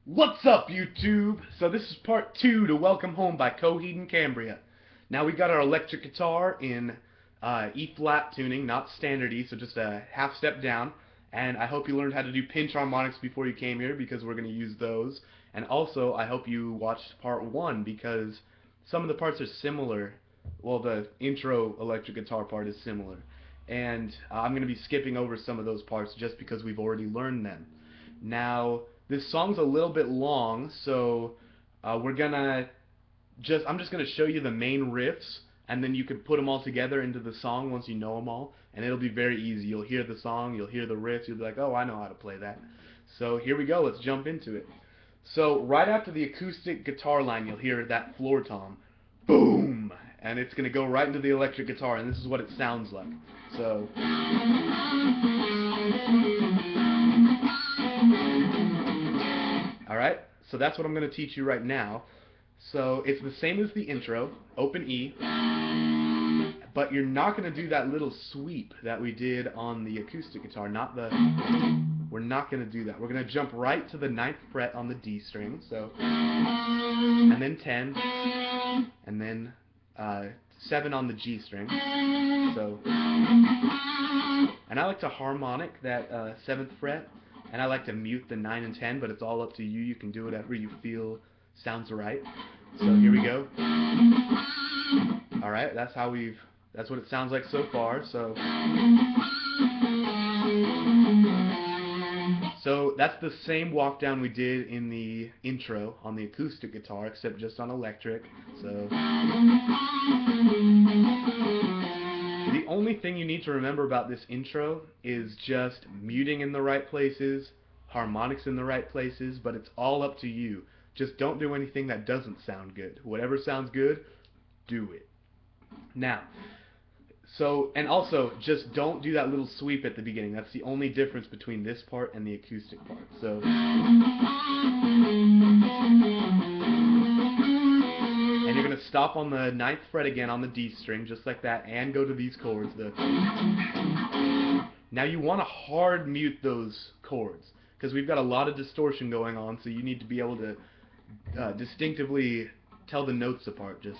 What's up, YouTube? So this is part 2 to Welcome Home by Coheed and Cambria. Now we got our electric guitar in E-flat tuning, not standard E, so just a half step down. And I hope you learned how to do pinch harmonics before you came here, because we're going to use those. And also, I hope you watched part 1, because some of the parts are similar. Well, the intro electric guitar part is similar. And I'm going to be skipping over some of those parts just because we've already learned them. Now, this song's a little bit long, so I'm just gonna show you the main riffs, and then you can put them all together into the song once you know them all, and it'll be very easy. You'll hear the song, you'll hear the riffs, you'll be like, oh, I know how to play that. So here we go, let's jump into it. So right after the acoustic guitar line, you'll hear that floor tom, boom, and it's gonna go right into the electric guitar, and this is what it sounds like. So. Alright, so that's what I'm going to teach you right now. So it's the same as the intro, open E, but you're not going to do that little sweep that we did on the acoustic guitar, we're not going to do that. We're going to jump right to the 9th fret on the D string, so, and then 10, and then 7 on the G string, so, and I like to harmonic that 7th fret, and I like to mute the 9 and 10, but it's all up to you. You can do whatever you feel sounds right. So here we go. Alright, that's what it sounds like so far. So that's the same walk down we did in the intro on the acoustic guitar, except just on electric. So the only thing you need to remember about this intro is just muting in the right places, harmonics in the right places, but it's all up to you. Just don't do anything that doesn't sound good. Whatever sounds good, do it. Now, and also, just don't do that little sweep at the beginning. That's the only difference between this part and the acoustic part. So, and you're going to stop on the 9th fret again on the D string, just like that, and go to these chords. Now you want to hard mute those chords, because we've got a lot of distortion going on, so you need to be able to distinctively tell the notes apart. Just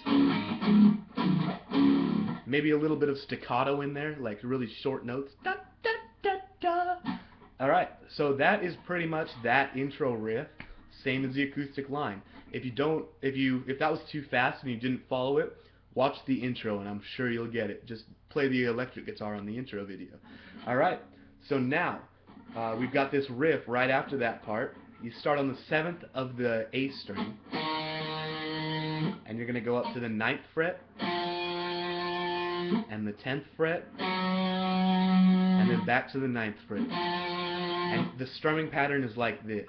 maybe a little bit of staccato in there, like really short notes. Da, da, da, da. Alright, so that is pretty much that intro riff, same as the acoustic line. If that was too fast and you didn't follow it, watch the intro and I'm sure you'll get it. Just play the electric guitar on the intro video. Alright, so now we've got this riff right after that part. You start on the 7th of the A string, and you're going to go up to the 9th fret, and the 10th fret, and then back to the 9th fret. And the strumming pattern is like this.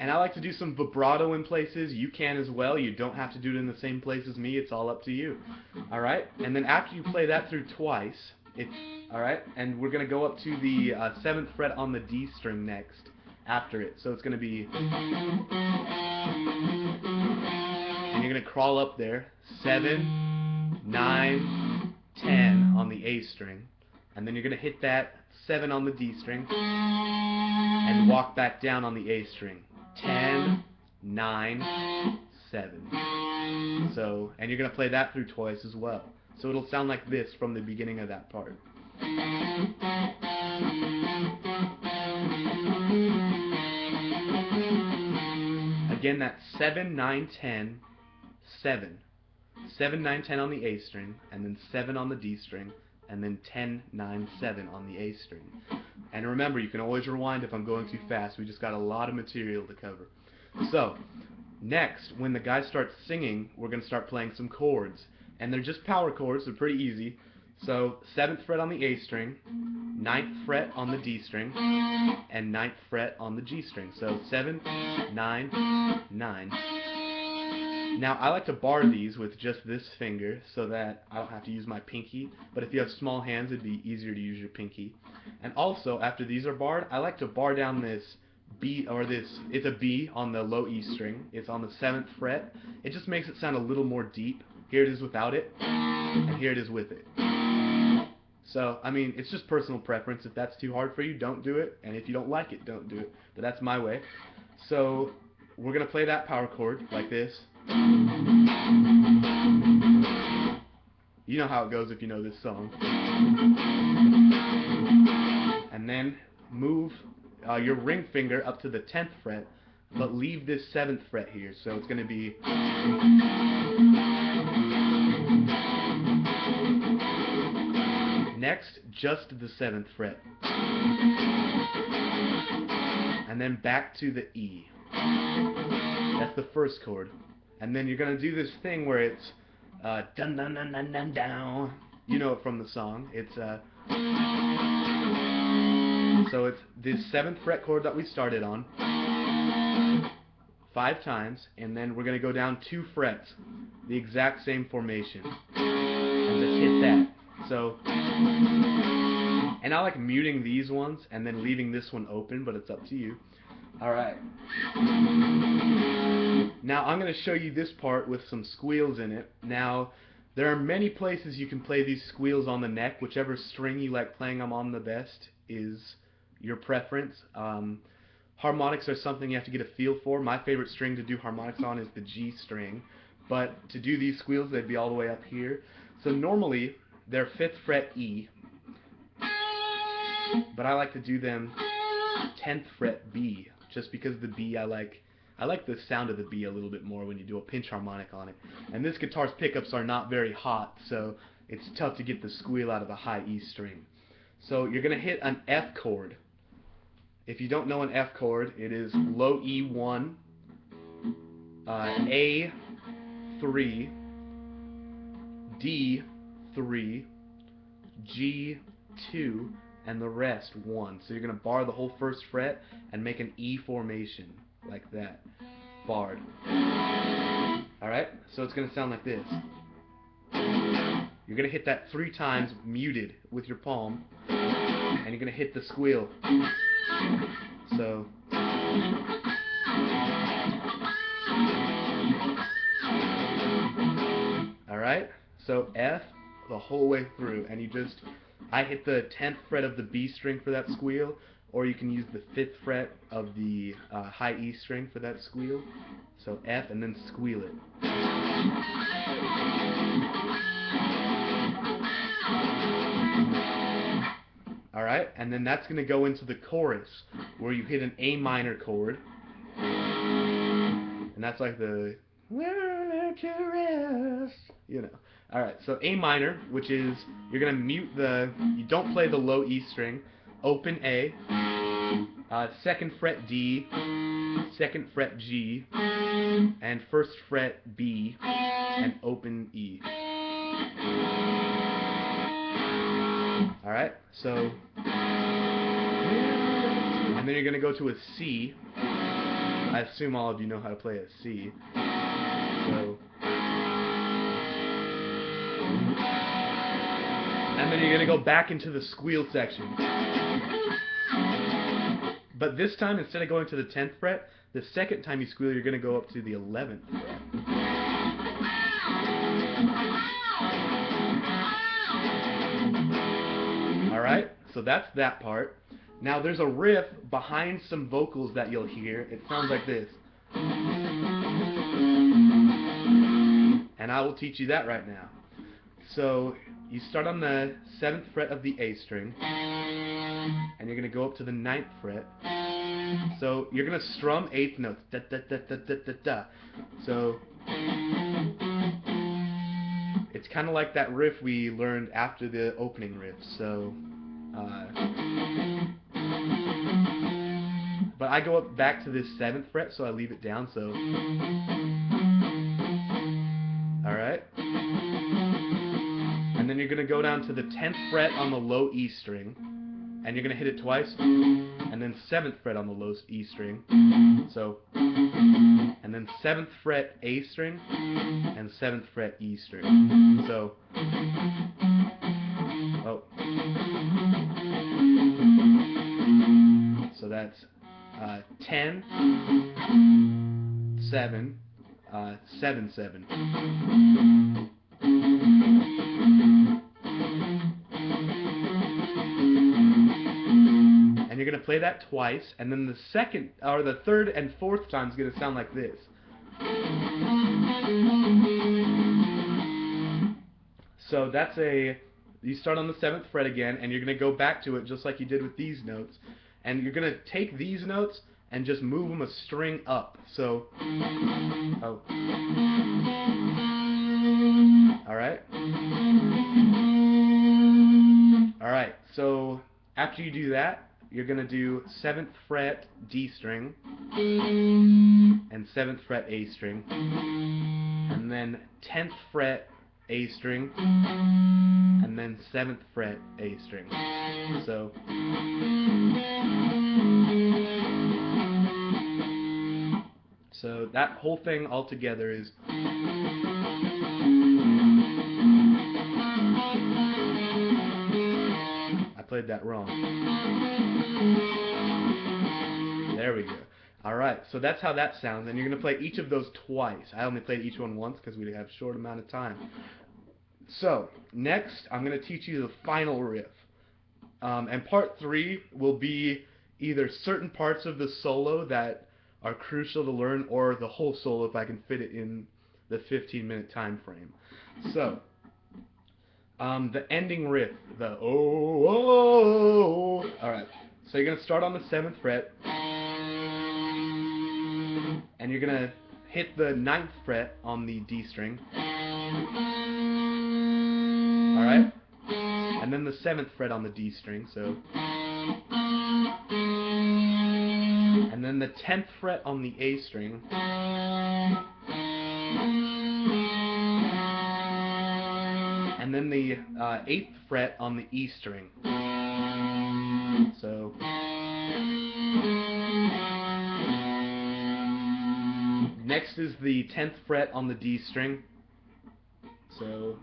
And I like to do some vibrato in places. You can as well. You don't have to do it in the same place as me. It's all up to you. Alright? And then after you play that through twice, alright? And we're going to go up to the 7th fret on the D string next after it. So it's going to be... And you're going to crawl up there. 7, 9, 10 on the A string. And then you're going to hit that 7 on the D string. And walk back down on the A string. 10, 9, 7. So, and you're going to play that through twice as well. So it'll sound like this from the beginning of that part. Again, that's 7, 9, 10, 7. 7, 9, 10 on the A string, and then 7 on the D string, and then 10, 9, 7 on the A string. And remember, you can always rewind if I'm going too fast. We just got a lot of material to cover. So, next, when the guy starts singing, we're going to start playing some chords. And they're just power chords, they're pretty easy. So, 7th fret on the A string, 9th fret on the D string, and 9th fret on the G string. So, 7, 9, 9. Now, I like to bar these with just this finger so that I don't have to use my pinky, but if you have small hands, it'd be easier to use your pinky. And also, after these are barred, I like to bar down this B, it's a B on the low E string. It's on the 7th fret. It just makes it sound a little more deep. Here it is without it. and here it is with it. So, I mean, it's just personal preference. If that's too hard for you, don't do it, and if you don't like it, don't do it. But that's my way. So, we're going to play that power chord like this. You know how it goes if you know this song. And then move your ring finger up to the 10th fret, but leave this 7th fret here. So it's going to be... Next, just the 7th fret. And then back to the E. That's the first chord. And then you're going to do this thing where it's dun dun dun dun dun down. You know it from the song. It's so it's this 7th fret chord that we started on 5 times, and then we're going to go down 2 frets, the exact same formation, and just hit that. So, and I like muting these ones and then leaving this one open, but it's up to you. Alright. Now I'm going to show you this part with some squeals in it. Now, there are many places you can play these squeals on the neck. Whichever string you like playing them on the best is your preference. Harmonics are something you have to get a feel for. My favorite string to do harmonics on is the G string. But to do these squeals, they'd be all the way up here. So normally, they're 5th fret E. But I like to do them 10th fret B, just because the B I like the sound of the B a little bit more when you do a pinch harmonic on it. And this guitar's pickups are not very hot, so it's tough to get the squeal out of a high E string. So you're going to hit an F chord. If you don't know an F chord, it is low E1, A3, D3, G2, and the rest 1. So you're going to bar the whole 1st fret and make an E formation like that. Barred. Alright? So it's going to sound like this. You're going to hit that 3 times muted with your palm, and you're going to hit the squeal. So alright? So F the whole way through, and you just, I hit the 10th fret of the B string for that squeal, or you can use the 5th fret of the high E string for that squeal. So F and then squeal it. Alright, and then that's going to go into the chorus, where you hit an A minor chord, and that's like the you know. Alright, so A minor, which is, you're going to mute the, you don't play the low E string, open A, 2nd fret D, 2nd fret G, and 1st fret B, and open E. Alright, so, and then you're going to go to a C. I assume all of you know how to play a C. So, and then you're going to go back into the squeal section. But this time, instead of going to the 10th fret, the 2nd time you squeal, you're going to go up to the 11th fret. Alright, so that's that part. Now there's a riff behind some vocals that you'll hear. It sounds like this. And I will teach you that right now. So you start on the 7th fret of the A string, and you're going to go up to the 9th fret. So you're going to strum 8th notes. Da, da, da, da, da, da, da. So it's kind of like that riff we learned after the opening riff. So, but I go up back to this 7th fret, so I leave it down. So, all right. And then you're going to go down to the 10th fret on the low E string, and you're going to hit it twice, and then 7th fret on the low E string, so, and then 7th fret A string, and 7th fret E string, so, oh, so that's 10, 7, 7, 7. play that twice, and then the second, or the third and fourth time is going to sound like this. So that's you start on the 7th fret again, and you're going to go back to it just like you did with these notes. And you're going to take these notes and just move them a string up. So, Alright? Alright, so after you do that, you're going to do 7th fret D string, and 7th fret A string, and then 10th fret A string, and then 7th fret A string. So that whole thing all together is. I played that wrong. There we go. Alright, so that's how that sounds, and you're going to play each of those twice. I only played each one once because we have a short amount of time. So, next, I'm going to teach you the final riff. And part 3 will be either certain parts of the solo that are crucial to learn, or the whole solo if I can fit it in the 15-minute time frame. So, the ending riff, the oh, oh, oh. Alright, so you're going to start on the 7th fret, and you're going to hit the 9th fret on the D string. Alright? And then the 7th fret on the D string, so. And then the 10th fret on the A string. And then the 8th fret on the E string. So. Next is the 10th fret on the D string. So.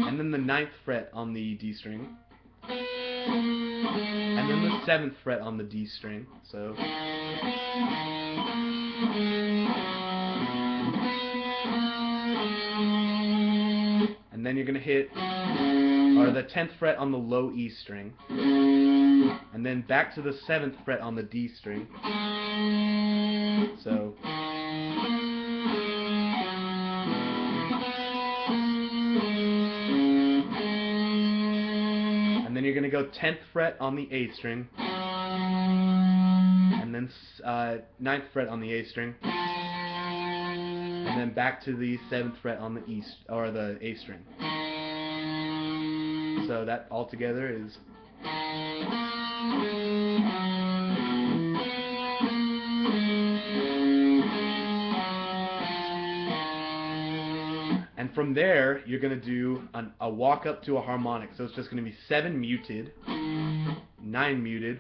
And then the 9th fret on the D string. And then the 7th fret on the D string. So. And then you're going to hit the 10th fret on the low E string. And then back to the 7th fret on the D string. So. And then you're going to go 10th fret on the A string. And then 9th fret on the A string. And then back to the 7th fret on the the A string. So that all together is. And from there, you're going to do a walk up to a harmonic. So it's just going to be 7 muted, 9 muted.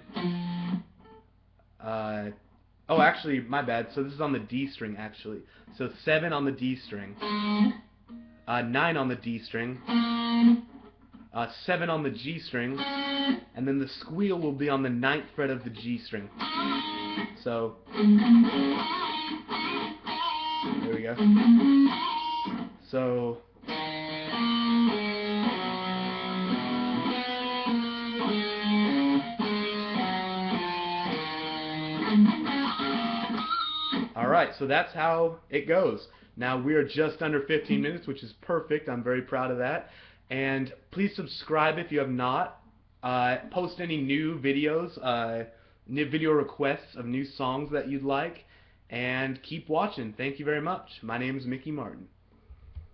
Oh, actually, my bad. So this is on the D string, actually. So 7 on the D string, 9 on the D string, 7 on the G string, and then the squeal will be on the 9th fret of the G string. So, there we go. So, alright, so that's how it goes. Now, we are just under 15 minutes, which is perfect. I'm very proud of that. And please subscribe if you have not. Post any new videos, new video requests of new songs that you'd like. And keep watching. Thank you very much. My name is Mickey Martin.